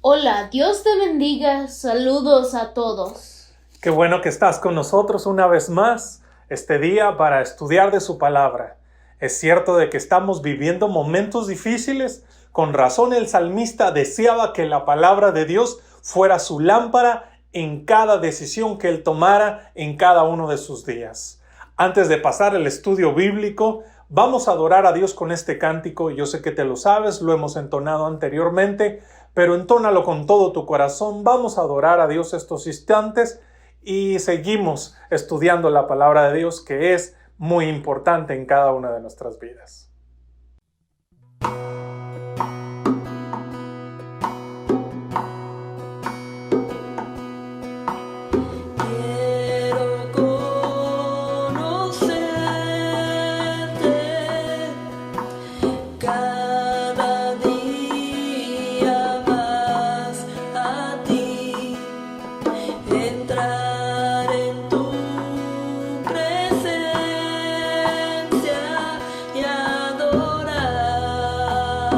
Hola, Dios te bendiga, saludos a todos. Qué bueno que estás con nosotros una vez más este día para estudiar de su palabra. Es cierto de que estamos viviendo momentos difíciles. Con razón el salmista deseaba que la palabra de Dios fuera su lámpara en cada decisión que él tomara en cada uno de sus días. Antes de pasar el estudio bíblico, vamos a adorar a Dios con este cántico. Yo sé que te lo sabes, lo hemos entonado anteriormente, pero entónalo con todo tu corazón. Vamos a adorar a Dios estos instantes y seguimos estudiando la palabra de Dios, que es muy importante en cada una de nuestras vidas. Adorar.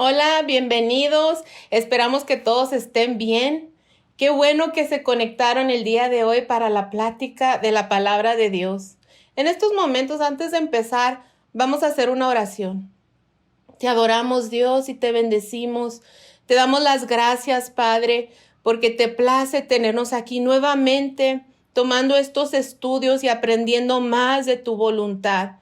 Hola, bienvenidos. Esperamos que todos estén bien. Qué bueno que se conectaron el día de hoy para la plática de la palabra de Dios. En estos momentos, antes de empezar, vamos a hacer una oración. Te adoramos, Dios, y te bendecimos. Te damos las gracias, Padre, porque te place tenernos aquí nuevamente, tomando estos estudios y aprendiendo más de tu voluntad.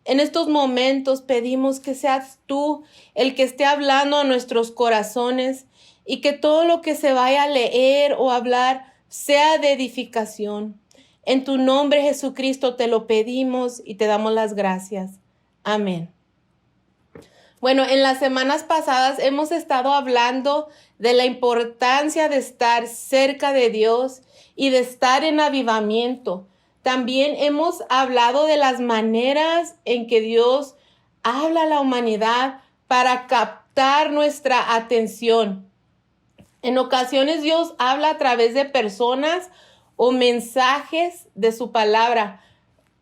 En estos momentos pedimos que seas tú el que esté hablando a nuestros corazones y que todo lo que se vaya a leer o hablar sea de edificación. En tu nombre, Jesucristo, te lo pedimos y te damos las gracias. Amén. Bueno, en las semanas pasadas hemos estado hablando de la importancia de estar cerca de Dios y de estar en avivamiento. También hemos hablado de las maneras en que Dios habla a la humanidad para captar nuestra atención. En ocasiones Dios habla a través de personas o mensajes de su palabra,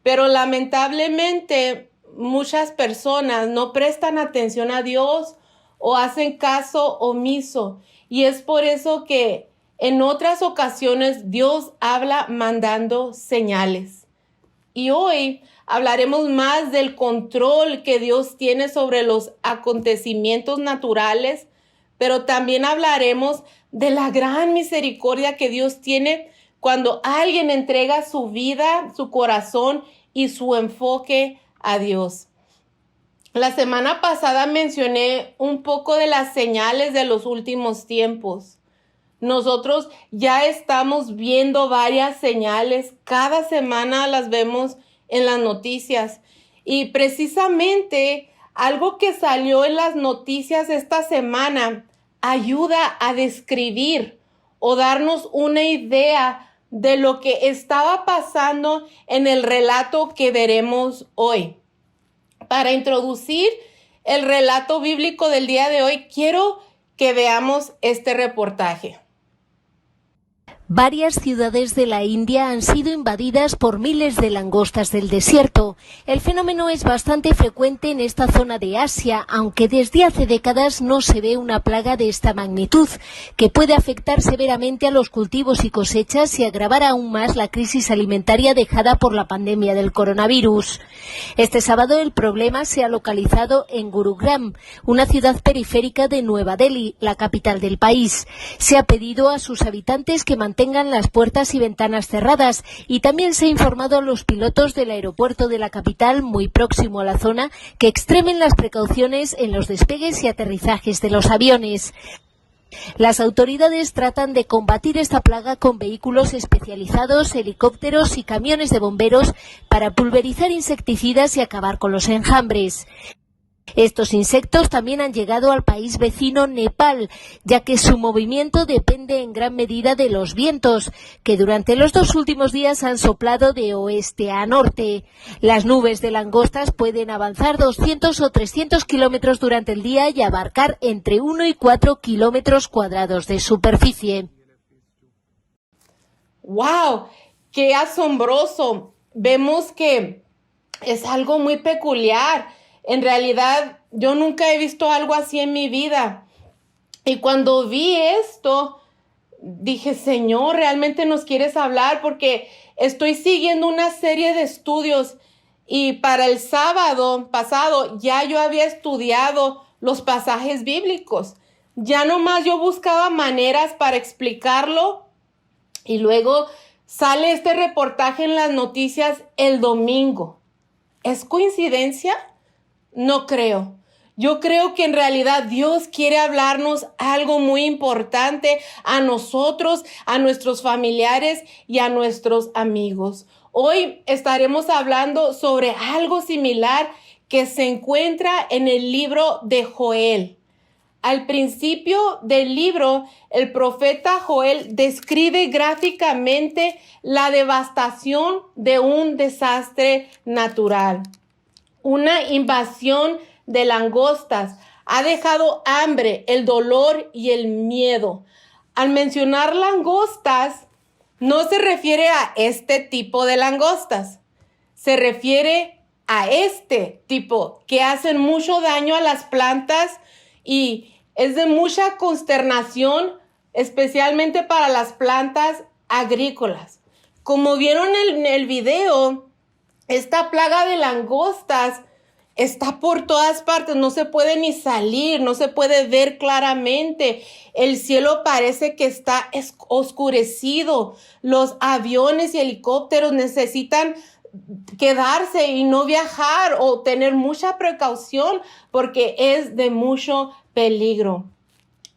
pero lamentablemente muchas personas no prestan atención a Dios o hacen caso omiso. Y es por eso que en otras ocasiones Dios habla mandando señales. Y hoy hablaremos más del control que Dios tiene sobre los acontecimientos naturales, pero también hablaremos de la gran misericordia que Dios tiene cuando alguien entrega su vida, su corazón y su enfoque a Dios. La semana pasada mencioné un poco de las señales de los últimos tiempos. Nosotros ya estamos viendo varias señales. Cada semana las vemos en las noticias. Y precisamente algo que salió en las noticias esta semana ayuda a describir o darnos una idea de lo que estaba pasando en el relato que veremos hoy. Para introducir el relato bíblico del día de hoy, quiero que veamos este reportaje. Varias ciudades de la India han sido invadidas por miles de langostas del desierto. El fenómeno es bastante frecuente en esta zona de Asia, aunque desde hace décadas no se ve una plaga de esta magnitud, que puede afectar severamente a los cultivos y cosechas y agravar aún más la crisis alimentaria dejada por la pandemia del coronavirus. Este sábado el problema se ha localizado en Gurugram, una ciudad periférica de Nueva Delhi, la capital del país. Se ha pedido a sus habitantes que mantengan las puertas y ventanas cerradas y también se ha informado a los pilotos del aeropuerto de la capital, muy próximo a la zona, que extremen las precauciones en los despegues y aterrizajes de los aviones. Las autoridades tratan de combatir esta plaga con vehículos especializados, helicópteros y camiones de bomberos para pulverizar insecticidas y acabar con los enjambres. Estos insectos también han llegado al país vecino Nepal, ya que su movimiento depende en gran medida de los vientos, que durante los 2 últimos días han soplado de oeste a norte. Las nubes de langostas pueden avanzar 200 o 300 kilómetros durante el día y abarcar entre 1 y 4 kilómetros cuadrados de superficie. ¡Wow! ¡Qué asombroso! Vemos que es algo muy peculiar. En realidad, yo nunca he visto algo así en mi vida. Y cuando vi esto, dije, Señor, ¿realmente nos quieres hablar? Porque estoy siguiendo una serie de estudios y para el sábado pasado ya yo había estudiado los pasajes bíblicos. Ya nomás yo buscaba maneras para explicarlo y luego sale este reportaje en las noticias el domingo. ¿Es coincidencia? No creo. Yo creo que en realidad Dios quiere hablarnos algo muy importante a nosotros, a nuestros familiares y a nuestros amigos. Hoy estaremos hablando sobre algo similar que se encuentra en el libro de Joel. Al principio del libro, el profeta Joel describe gráficamente la devastación de un desastre natural. Una invasión de langostas ha dejado hambre, el dolor y el miedo. Al mencionar langostas, no se refiere a este tipo de langostas. Se refiere a este tipo que hacen mucho daño a las plantas y es de mucha consternación, especialmente para las plantas agrícolas. Como vieron en el video, esta plaga de langostas está por todas partes, no se puede ni salir, no se puede ver claramente. El cielo parece que está oscurecido. Los aviones y helicópteros necesitan quedarse y no viajar o tener mucha precaución porque es de mucho peligro.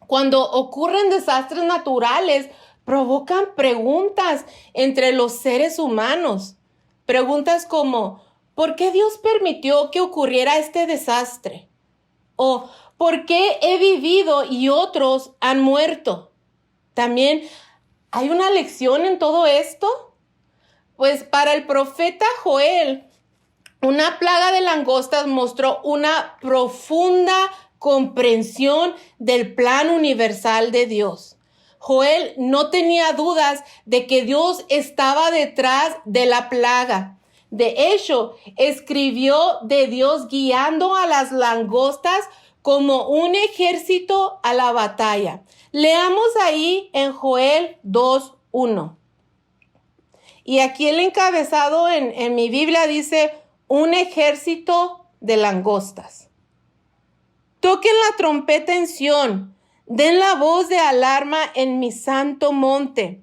Cuando ocurren desastres naturales, provocan preguntas entre los seres humanos. Preguntas como, ¿por qué Dios permitió que ocurriera este desastre? O, ¿por qué he vivido y otros han muerto? También, ¿hay una lección en todo esto? Pues para el profeta Joel, una plaga de langostas mostró una profunda comprensión del plan universal de Dios. Joel no tenía dudas de que Dios estaba detrás de la plaga. De hecho, escribió de Dios guiando a las langostas como un ejército a la batalla. Leamos ahí en Joel 2:1. Y aquí el encabezado en mi Biblia dice, un ejército de langostas. Toquen la trompeta en Sión, den la voz de alarma en mi santo monte.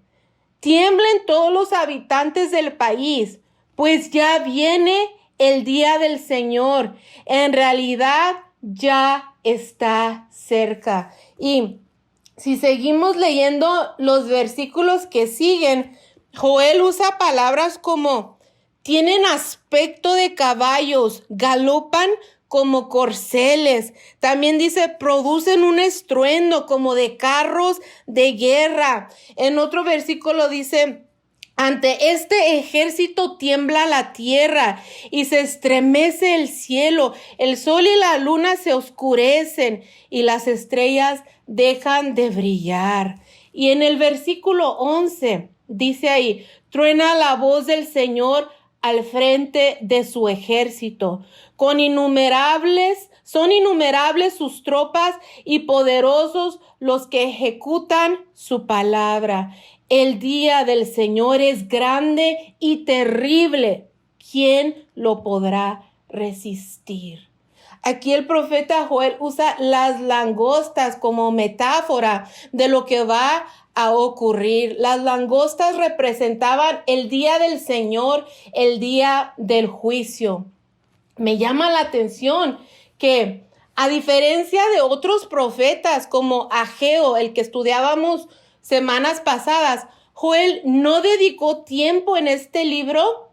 Tiemblen todos los habitantes del país, pues ya viene el día del Señor. En realidad ya está cerca. Y si seguimos leyendo los versículos que siguen, Joel usa palabras como tienen aspecto de caballos, galopan como corceles. También dice, producen un estruendo como de carros de guerra. En otro versículo dice, ante este ejército tiembla la tierra y se estremece el cielo. El sol y la luna se oscurecen y las estrellas dejan de brillar. Y en el versículo 11 dice ahí, truena la voz del Señor al frente de su ejército. Son innumerables sus tropas y poderosos los que ejecutan su palabra. El día del Señor es grande y terrible. ¿Quién lo podrá resistir? Aquí el profeta Joel usa las langostas como metáfora de lo que va a ocurrir. Las langostas representaban el día del Señor, el día del juicio. Me llama la atención que, a diferencia de otros profetas como Ageo, el que estudiábamos semanas pasadas, Joel no dedicó tiempo en este libro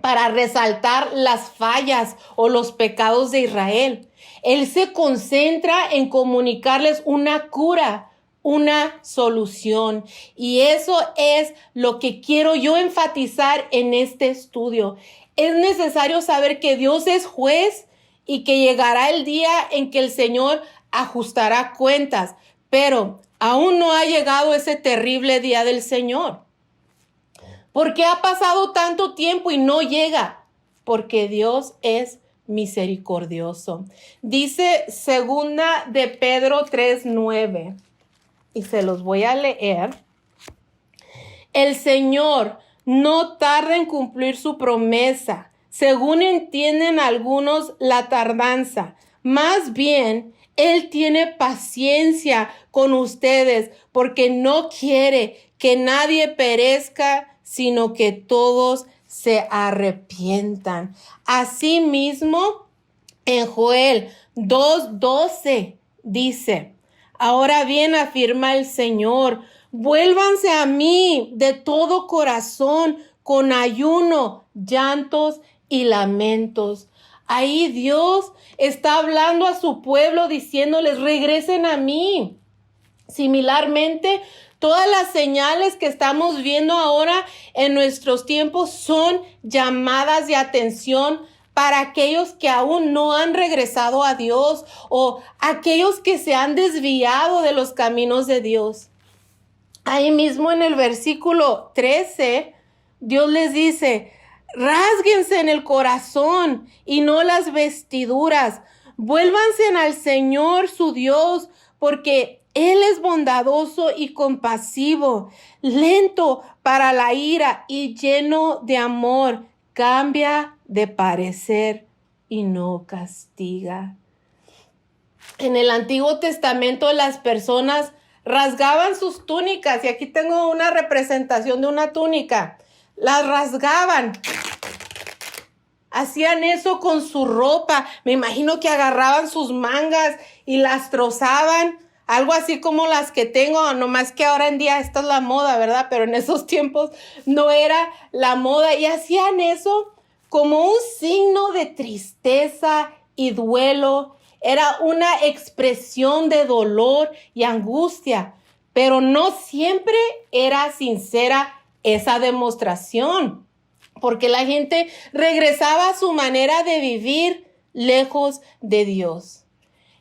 para resaltar las fallas o los pecados de Israel. Él se concentra en comunicarles una cura, una solución. Y eso es lo que quiero yo enfatizar en este estudio. Es necesario saber que Dios es juez y que llegará el día en que el Señor ajustará cuentas, pero aún no ha llegado ese terrible día del Señor. ¿Por qué ha pasado tanto tiempo y no llega? Porque Dios es misericordioso. Dice 2 de Pedro 3:9, y se los voy a leer. El Señor no tarda en cumplir su promesa, según entienden algunos la tardanza. Más bien, Él tiene paciencia con ustedes, porque no quiere que nadie perezca, sino que todos se arrepientan. Asimismo, en Joel 2:12 dice, ahora bien, afirma el Señor, vuélvanse a mí de todo corazón, con ayuno, llantos y lamentos. Ahí Dios está hablando a su pueblo diciéndoles, regresen a mí. Similarmente, todas las señales que estamos viendo ahora en nuestros tiempos son llamadas de atención para aquellos que aún no han regresado a Dios o aquellos que se han desviado de los caminos de Dios. Ahí mismo en el versículo 13, Dios les dice, rásguense en el corazón y no las vestiduras. Vuélvanse al Señor su Dios, porque Él es bondadoso y compasivo, lento para la ira y lleno de amor. Cambia de parecer y no castiga. En el Antiguo Testamento las personas rasgaban sus túnicas, y aquí tengo una representación de una túnica. Las rasgaban. Hacían eso con su ropa. Me imagino que agarraban sus mangas y las trozaban. Algo así como las que tengo, nomás que ahora en día esta es la moda, ¿verdad? Pero en esos tiempos no era la moda. Y hacían eso como un signo de tristeza y duelo. Era una expresión de dolor y angustia, pero no siempre era sincera esa demostración, porque la gente regresaba a su manera de vivir lejos de Dios.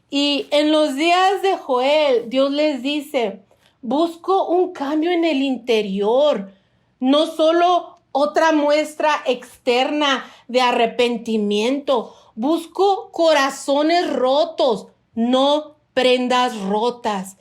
Y en los días de Joel, Dios les dice, busco un cambio en el interior, no solo otra muestra externa de arrepentimiento. Busco corazones rotos, no prendas rotas.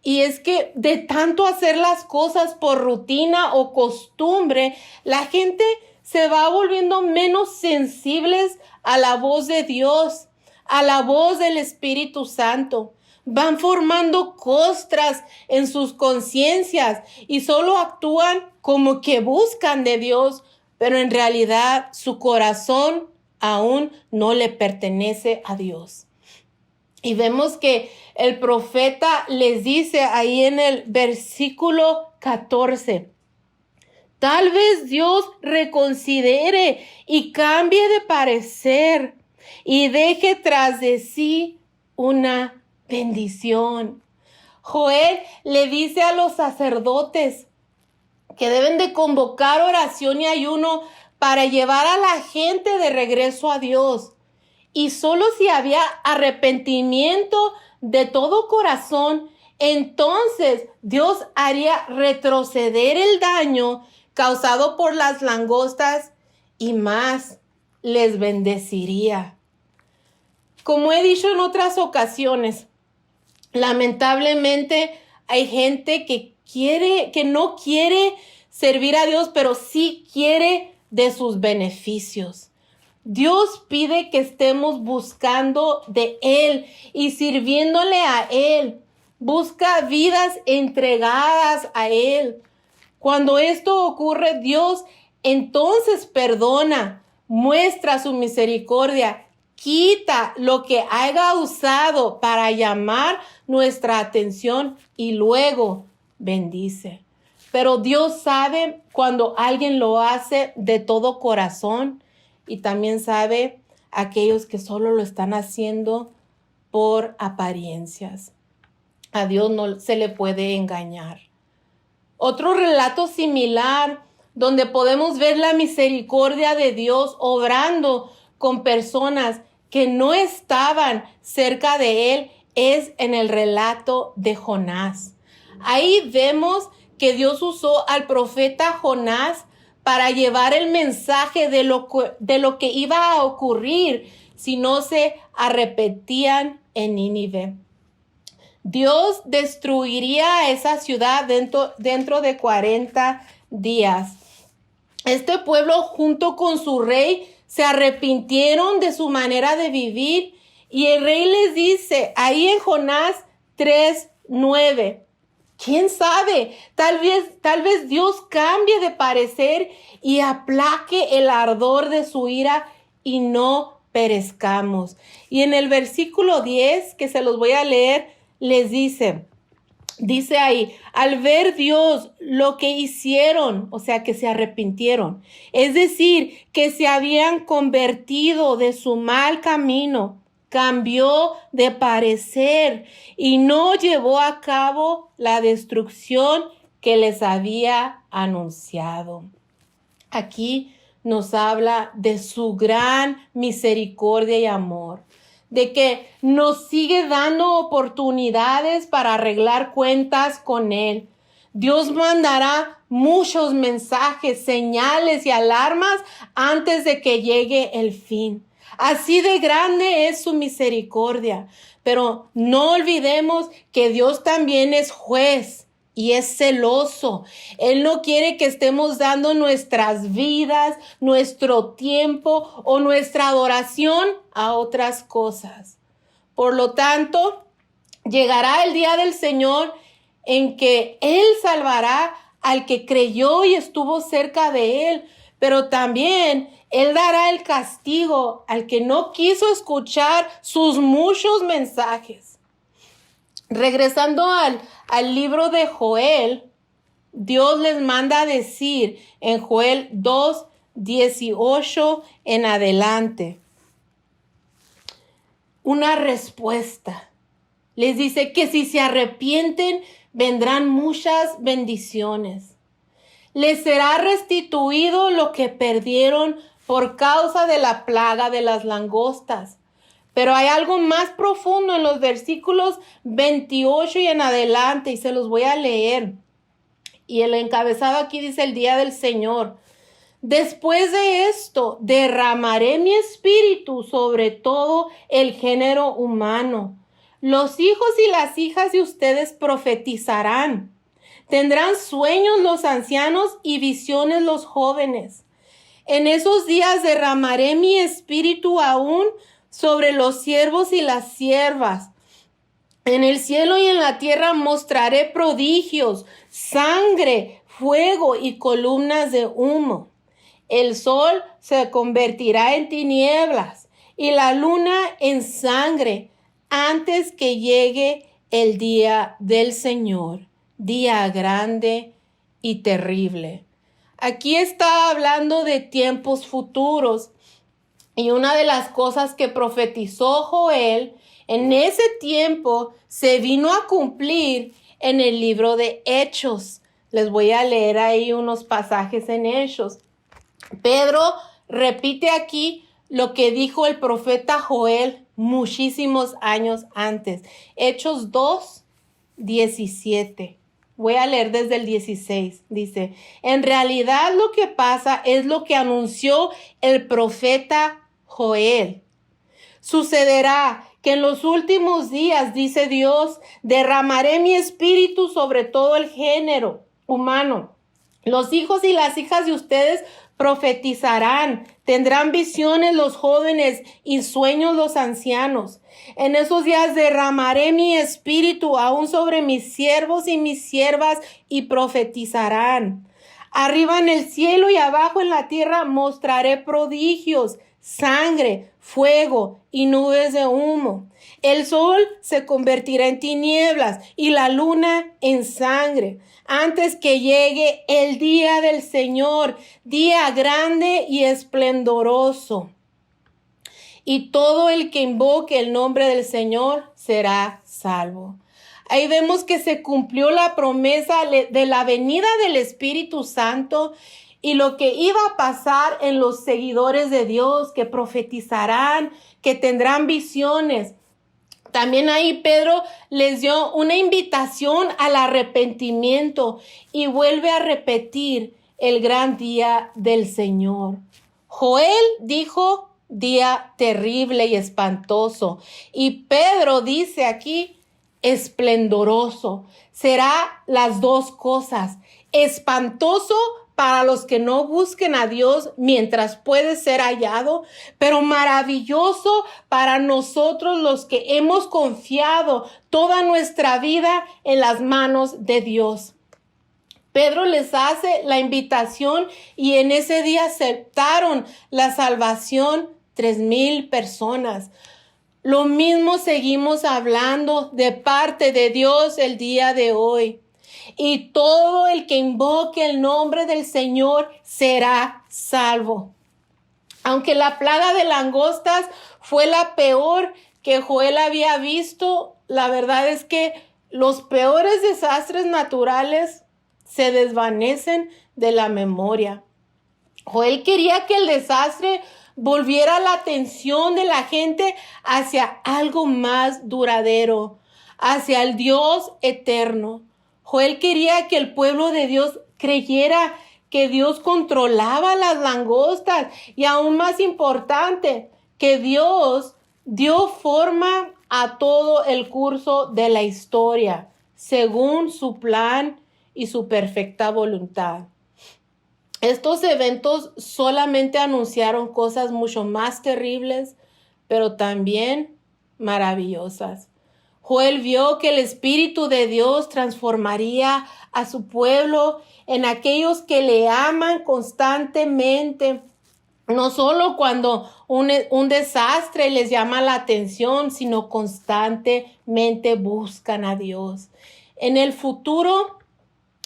Y es que de tanto hacer las cosas por rutina o costumbre, la gente se va volviendo menos sensibles a la voz de Dios, a la voz del Espíritu Santo. Van formando costras en sus conciencias y solo actúan como que buscan de Dios, pero en realidad su corazón aún no le pertenece a Dios. Y vemos que el profeta les dice ahí en el versículo 14, tal vez Dios reconsidere y cambie de parecer y deje tras de sí una bendición. Joel le dice a los sacerdotes que deben de convocar oración y ayuno para llevar a la gente de regreso a Dios. Y solo si había arrepentimiento de todo corazón, entonces Dios haría retroceder el daño causado por las langostas y más les bendeciría. Como he dicho en otras ocasiones, lamentablemente hay gente que no quiere servir a Dios, pero sí quiere de sus beneficios. Dios pide que estemos buscando de Él y sirviéndole a Él. Busca vidas entregadas a Él. Cuando esto ocurre, Dios entonces perdona, muestra su misericordia, quita lo que haya usado para llamar nuestra atención y luego bendice. Pero Dios sabe cuando alguien lo hace de todo corazón. Y también sabe aquellos que solo lo están haciendo por apariencias. A Dios no se le puede engañar. Otro relato similar donde podemos ver la misericordia de Dios obrando con personas que no estaban cerca de Él es en el relato de Jonás. Ahí vemos que Dios usó al profeta Jonás para llevar el mensaje de lo que iba a ocurrir si no se arrepentían en Nínive. Dios destruiría a esa ciudad dentro de 40 días. Este pueblo junto con su rey se arrepintieron de su manera de vivir y el rey les dice ahí en Jonás 3:9. ¿Quién sabe? Tal vez Dios cambie de parecer y aplaque el ardor de su ira y no perezcamos. Y en el versículo 10, que se los voy a leer, les dice ahí, al ver Dios lo que hicieron, o sea, que se arrepintieron, es decir, que se habían convertido de su mal camino, cambió de parecer y no llevó a cabo la destrucción que les había anunciado. Aquí nos habla de su gran misericordia y amor, de que nos sigue dando oportunidades para arreglar cuentas con Él. Dios mandará muchos mensajes, señales y alarmas antes de que llegue el fin. Así de grande es su misericordia. Pero no olvidemos que Dios también es juez y es celoso. Él no quiere que estemos dando nuestras vidas, nuestro tiempo o nuestra adoración a otras cosas. Por lo tanto, llegará el día del Señor en que Él salvará al que creyó y estuvo cerca de Él, pero también Él dará el castigo al que no quiso escuchar sus muchos mensajes. Regresando al libro de Joel, Dios les manda a decir en Joel 2:18 en adelante una respuesta. Les dice que si se arrepienten, vendrán muchas bendiciones. Les será restituido lo que perdieron por causa de la plaga de las langostas. Pero hay algo más profundo en los versículos 28 y en adelante, y se los voy a leer. Y el encabezado aquí dice el día del Señor. Después de esto, derramaré mi espíritu sobre todo el género humano. Los hijos y las hijas de ustedes profetizarán. Tendrán sueños los ancianos y visiones los jóvenes. En esos días derramaré mi espíritu aún sobre los siervos y las siervas. En el cielo y en la tierra mostraré prodigios, sangre, fuego y columnas de humo. El sol se convertirá en tinieblas y la luna en sangre antes que llegue el día del Señor, día grande y terrible. Aquí está hablando de tiempos futuros. Y una de las cosas que profetizó Joel en ese tiempo se vino a cumplir en el libro de Hechos. Les voy a leer ahí unos pasajes en Hechos. Pedro repite aquí lo que dijo el profeta Joel muchísimos años antes. Hechos 2:17. Voy a leer desde el 16. Dice, en realidad lo que pasa es lo que anunció el profeta Joel. Sucederá que en los últimos días, dice Dios, derramaré mi espíritu sobre todo el género humano. Los hijos y las hijas de ustedes profetizarán, tendrán visiones los jóvenes y sueños los ancianos. En esos días derramaré mi espíritu aún sobre mis siervos y mis siervas y profetizarán. Arriba en el cielo y abajo en la tierra mostraré prodigios, sangre, fuego y nubes de humo. El sol se convertirá en tinieblas y la luna en sangre, antes que llegue el día del Señor, día grande y esplendoroso. Y todo el que invoque el nombre del Señor será salvo. Ahí vemos que se cumplió la promesa de la venida del Espíritu Santo y lo que iba a pasar en los seguidores de Dios, que profetizarán, que tendrán visiones. También ahí Pedro les dio una invitación al arrepentimiento y vuelve a repetir el gran día del Señor. Joel dijo día terrible y espantoso, y Pedro dice aquí esplendoroso. Será las dos cosas, espantoso para los que no busquen a Dios mientras puede ser hallado, pero maravilloso para nosotros los que hemos confiado toda nuestra vida en las manos de Dios. Pedro les hace la invitación y en ese día aceptaron la salvación 3,000 personas. Lo mismo seguimos hablando de parte de Dios el día de hoy. Y todo el que invoque el nombre del Señor será salvo. Aunque la plaga de langostas fue la peor que Joel había visto, la verdad es que los peores desastres naturales se desvanecen de la memoria. Joel quería que el desastre volviera la atención de la gente hacia algo más duradero, hacia el Dios eterno. Joel quería que el pueblo de Dios creyera que Dios controlaba las langostas y aún más importante, que Dios dio forma a todo el curso de la historia, según su plan y su perfecta voluntad. Estos eventos solamente anunciaron cosas mucho más terribles, pero también maravillosas. Joel vio que el Espíritu de Dios transformaría a su pueblo en aquellos que le aman constantemente, no solo cuando un desastre les llama la atención, sino constantemente buscan a Dios. En el futuro,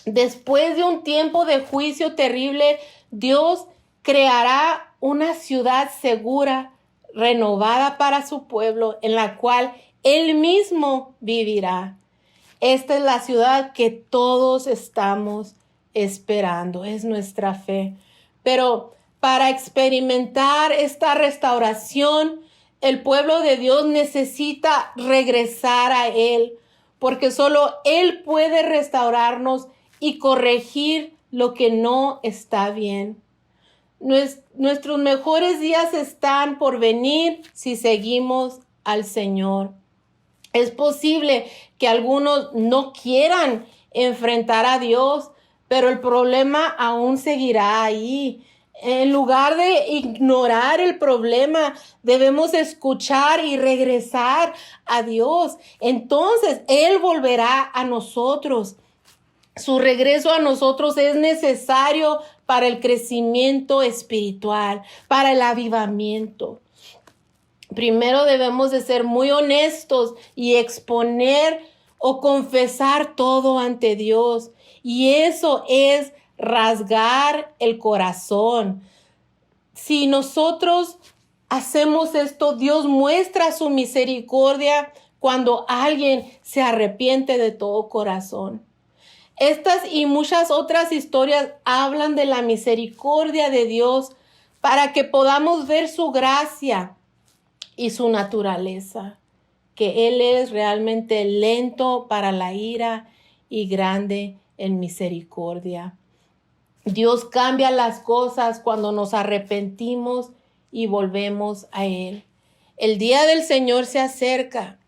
después de un tiempo de juicio terrible, Dios creará una ciudad segura, renovada para su pueblo, en la cual Él mismo vivirá. Esta es la ciudad que todos estamos esperando, es nuestra fe. Pero para experimentar esta restauración, el pueblo de Dios necesita regresar a Él, porque solo Él puede restaurarnos y corregir lo que no está bien. Nuestros mejores días están por venir si seguimos al Señor. Es posible que algunos no quieran enfrentar a Dios, pero el problema aún seguirá ahí. En lugar de ignorar el problema, debemos escuchar y regresar a Dios. Entonces, Él volverá a nosotros. Su regreso a nosotros es necesario para el crecimiento espiritual, para el avivamiento. Primero debemos de ser muy honestos y exponer o confesar todo ante Dios. Y eso es rasgar el corazón. Si nosotros hacemos esto, Dios muestra su misericordia cuando alguien se arrepiente de todo corazón. Estas y muchas otras historias hablan de la misericordia de Dios para que podamos ver su gracia y su naturaleza, que Él es realmente lento para la ira y grande en misericordia. Dios cambia las cosas cuando nos arrepentimos y volvemos a Él. El día del Señor se acerca.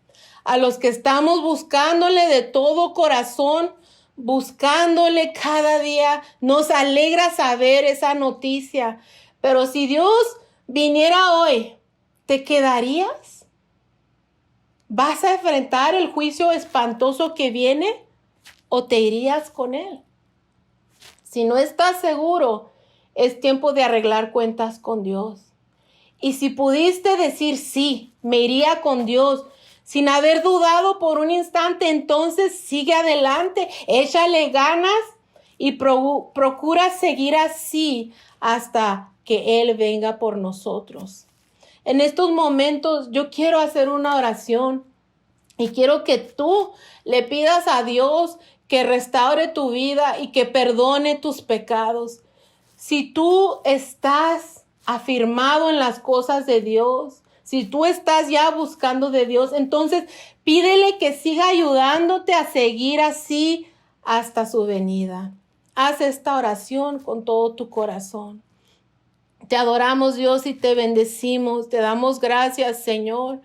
A los que estamos buscándole de todo corazón, buscándole cada día, nos alegra saber esa noticia. Pero si Dios viniera hoy, ¿te quedarías? ¿Vas a enfrentar el juicio espantoso que viene o te irías con Él? Si no estás seguro, es tiempo de arreglar cuentas con Dios. Y si pudiste decir sí, me iría con Dios, sin haber dudado por un instante, entonces sigue adelante, échale ganas y procura seguir así hasta que Él venga por nosotros. En estos momentos yo quiero hacer una oración y quiero que tú le pidas a Dios que restaure tu vida y que perdone tus pecados. Si tú estás afirmado en las cosas de Dios, si tú estás ya buscando de Dios, entonces pídele que siga ayudándote a seguir así hasta su venida. Haz esta oración con todo tu corazón. Te adoramos, Dios, y te bendecimos. Te damos gracias, Señor,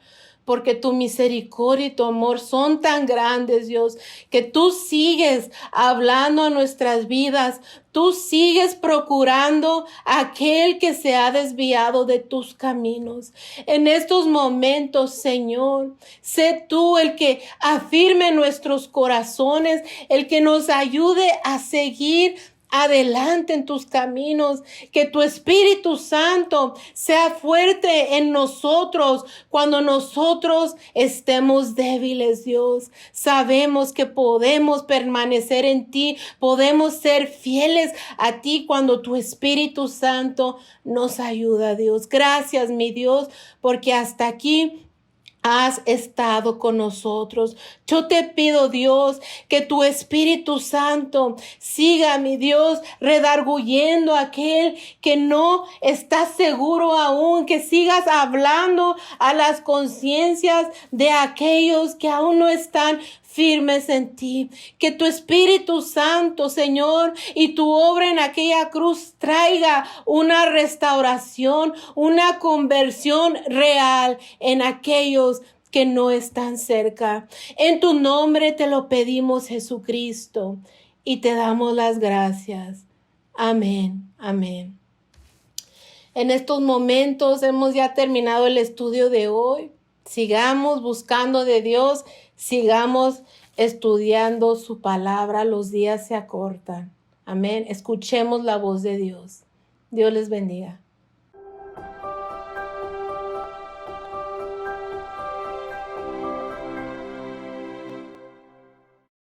porque tu misericordia y tu amor son tan grandes, Dios, que tú sigues hablando a nuestras vidas. Tú sigues procurando a aquel que se ha desviado de tus caminos. En estos momentos, Señor, sé tú el que afirme nuestros corazones, el que nos ayude a seguir adelante en tus caminos, que tu Espíritu Santo sea fuerte en nosotros cuando nosotros estemos débiles, Dios. Sabemos que podemos permanecer en ti, podemos ser fieles a ti cuando tu Espíritu Santo nos ayuda, Dios. Gracias, mi Dios, porque hasta aquí has estado con nosotros. Yo te pido, Dios, que tu Espíritu Santo siga, mi Dios, redarguyendo a aquel que no está seguro aún, que sigas hablando a las conciencias de aquellos que aún no están firmes en ti. Que tu Espíritu Santo, Señor, y tu obra en aquella cruz traiga una restauración, una conversión real en aquellos que no están cerca. En tu nombre te lo pedimos, Jesucristo, y te damos las gracias. Amén, amén. En estos momentos hemos ya terminado el estudio de hoy. Sigamos buscando de Dios, sigamos estudiando su palabra. Los días se acortan. Amén. Escuchemos la voz de Dios. Dios les bendiga.